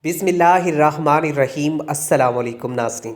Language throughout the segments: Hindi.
बिस्मिल्लाहिर्रहमानिर्रहीम। अस्सलाम वालेकुम नाज़रीन,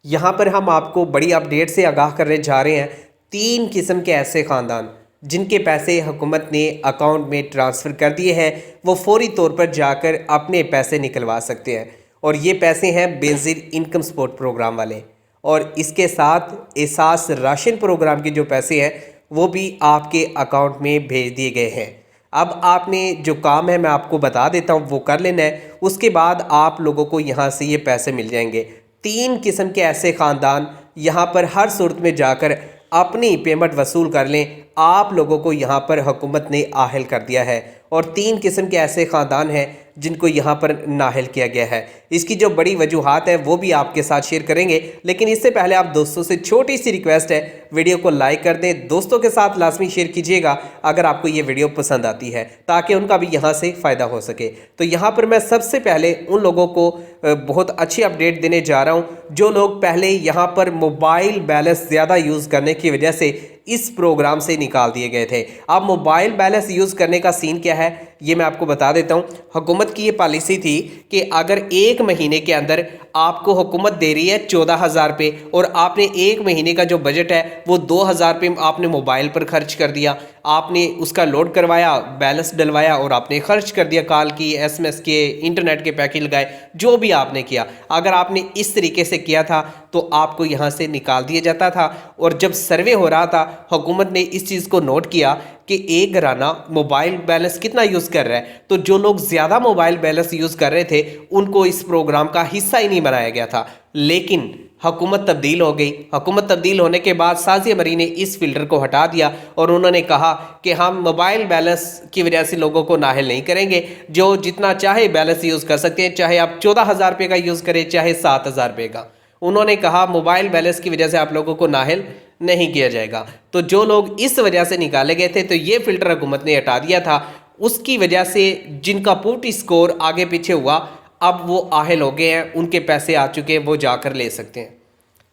यहाँ पर हम आपको बड़ी अपडेट से आगाह करने जा रहे हैं। 3 किस्म के ऐसे ख़ानदान जिनके पैसे हुकूमत ने अकाउंट में ट्रांसफ़र कर दिए हैं, वो फौरी तौर पर जाकर अपने पैसे निकलवा सकते हैं। और ये पैसे हैं बेनज़ीर इनकम सपोर्ट प्रोग्राम वाले, और इसके साथ एहसास राशन प्रोग्राम के जो पैसे हैं वो भी आपके अकाउंट में भेज दिए गए हैं। अब आपने जो काम है मैं आपको बता देता हूँ, वो कर लेना है। उसके बाद आप लोगों को यहाँ से ये पैसे मिल जाएंगे। 3 किस्म के ऐसे ख़ानदान यहाँ पर हर सूरत में जाकर अपनी पेमेंट वसूल कर लें, आप लोगों को यहाँ पर हुकूमत ने आहल कर दिया है। और 3 किस्म के ऐसे ख़ानदान हैं जिनको यहाँ पर नाहल किया गया है। इसकी जो बड़ी वजूहात है वो भी आपके साथ शेयर करेंगे, लेकिन इससे पहले आप दोस्तों से छोटी सी रिक्वेस्ट है, वीडियो को लाइक कर दें, दोस्तों के साथ लाजमी शेयर कीजिएगा अगर आपको ये वीडियो पसंद आती है, ताकि उनका भी यहाँ से फ़ायदा हो सके। तो यहाँ पर मैं सबसे पहले उन लोगों को बहुत अच्छी अपडेट देने जा रहा हूँ जो लोग पहले यहाँ पर मोबाइल बैलेंस ज़्यादा यूज़ करने की वजह से इस प्रोग्राम से निकाल दिए गए थे। अब मोबाइल बैलेंस यूज़ करने का सीन क्या है ये मैं आपको बता देता हूँ। हुकूमत की ये पॉलिसी थी कि अगर 1 महीने के अंदर आपको हुकूमत दे रही है 14,000 रुपये, और आपने 1 महीने का जो बजट है वो 2,000 रुपये आपने मोबाइल पर खर्च कर दिया, आपने उसका लोड करवाया, बैलेंस डलवाया और आपने खर्च कर दिया, कॉल की, SMS के, इंटरनेट के पैकेज लगाए, जो भी आपने किया, अगर आपने इस तरीके से किया था तो आपको यहाँ से निकाल दिया जाता था। और जब सर्वे हो रहा था हुकूमत ने इस चीज़ को नोट किया कि एक घराना मोबाइल बैलेंस कितना यूज़ कर रहा है, तो जो लोग ज़्यादा मोबाइल बैलेंस यूज़ कर रहे थे उनको इस प्रोग्राम का हिस्सा ही नहीं बनाया गया था। लेकिन हुकूमत तब्दील हो गई। हुकूमत तब्दील होने के बाद साजिया मरी ने इस फिल्टर को हटा दिया और उन्होंने कहा कि हम मोबाइल बैलेंस की वजह से लोगों को नाहल नहीं करेंगे, जो जितना चाहे बैलेंस यूज़ कर सकते हैं, चाहे आप 14,000 रुपये का यूज़ करें चाहे 7,000 रुपये का। उन्होंने कहा मोबाइल बैलेंस की वजह से आप लोगों को नाहल नहीं किया जाएगा। तो जो लोग इस वजह से निकाले गए थे तो ये फिल्टर हुकूमत ने हटा दिया था। उसकी वजह से जिनका पुट स्कोर आगे पीछे हुआ अब वो आहल हो गए हैं, उनके पैसे आ चुके हैं, वो जाकर ले सकते हैं।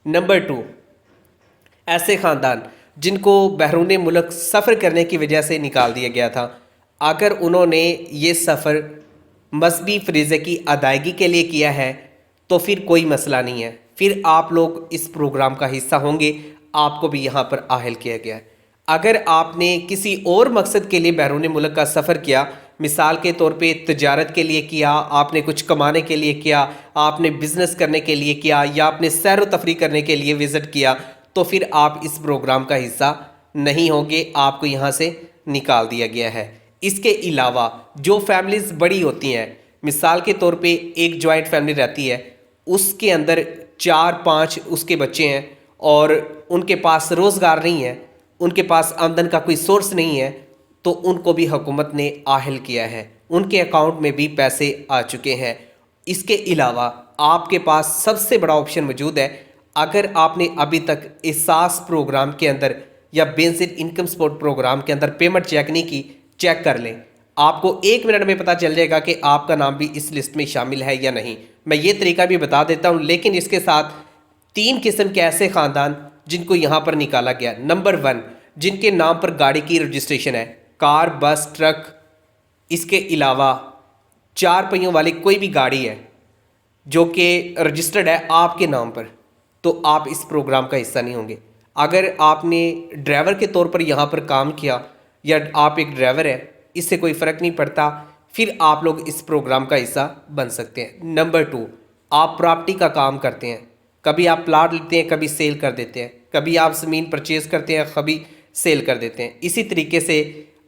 नंबर 2, ऐसे ख़ानदान जिनको बैरून मुल्क सफ़र करने की वजह से निकाल दिया गया था। अगर उन्होंने ये सफ़र मजहबी फ़रीज़े की अदायगी के लिए किया है तो फिर कोई मसला नहीं है, फिर आप लोग इस प्रोग्राम का हिस्सा होंगे, आपको भी यहाँ पर आहल किया गया है। अगर आपने किसी और मकसद के लिए बैरून मुल्क का सफ़र किया, मिसाल के तौर पे तिजारत के लिए किया, आपने कुछ कमाने के लिए किया, आपने बिज़नेस करने के लिए किया, या आपने सैर व तफरी करने के लिए विज़िट किया, तो फिर आप इस प्रोग्राम का हिस्सा नहीं होंगे, आपको यहाँ से निकाल दिया गया है। इसके अलावा जो फैमिलीज़ बड़ी होती हैं, मिसाल के तौर पे एक जॉइंट फैमिली रहती है, उसके अंदर 4-5 उसके बच्चे हैं और उनके पास रोज़गार नहीं है, उनके पास आमदन का कोई सोर्स नहीं है, तो उनको भी हुकूमत ने आहल किया है, उनके अकाउंट में भी पैसे आ चुके हैं। इसके अलावा आपके पास सबसे बड़ा ऑप्शन मौजूद है। अगर आपने अभी तक एहसास प्रोग्राम के अंदर या बेनज़ीर इनकम सपोर्ट प्रोग्राम के अंदर पेमेंट चेक नहीं की, चेक कर लें, आपको 1 मिनट में पता चल जाएगा कि आपका नाम भी इस लिस्ट में शामिल है या नहीं। मैं ये तरीका भी बता देता हूँ, लेकिन इसके साथ 3 किस्म के ऐसे ख़ानदान जिनको यहाँ पर निकाला गया। नंबर 1, जिनके नाम पर गाड़ी की रजिस्ट्रेशन है, कार, बस, ट्रक, इसके अलावा 4 पहियों वाली कोई भी गाड़ी है जो कि रजिस्टर्ड है आपके नाम पर, तो आप इस प्रोग्राम का हिस्सा नहीं होंगे। अगर आपने ड्राइवर के तौर पर यहाँ पर काम किया या आप एक ड्राइवर है, इससे कोई फ़र्क नहीं पड़ता, फिर आप लोग इस प्रोग्राम का हिस्सा बन सकते हैं। नंबर 2, आप प्रॉपर्टी का काम करते हैं, कभी आप प्लाट लेते हैं, कभी सेल कर देते हैं, कभी आप ज़मीन परचेज़ करते हैं, कभी सेल कर देते हैं। इसी तरीके से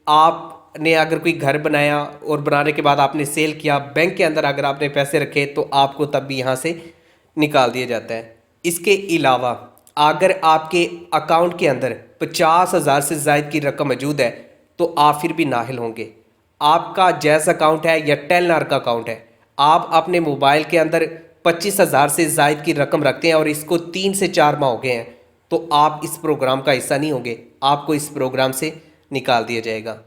आपने अगर कोई घर बनाया और बनाने के बाद आपने सेल किया, बैंक के अंदर अगर आपने पैसे रखे तो आपको तब भी यहाँ से निकाल दिया जाता है। इसके अलावा अगर आपके अकाउंट के अंदर 50,000 से ज़ायद की रकम मौजूद है तो आप फिर भी नाहिल होंगे। आपका जैज़ अकाउंट है या टेलनार का अकाउंट है, आप अपने मोबाइल के अंदर 25,000 से ज़ायद की रकम रखते हैं और इसको 3 से 4 माह हो गए हैं, तो आप इस प्रोग्राम का हिस्सा नहीं होंगे, आपको इस प्रोग्राम से निकाल दिया जाएगा।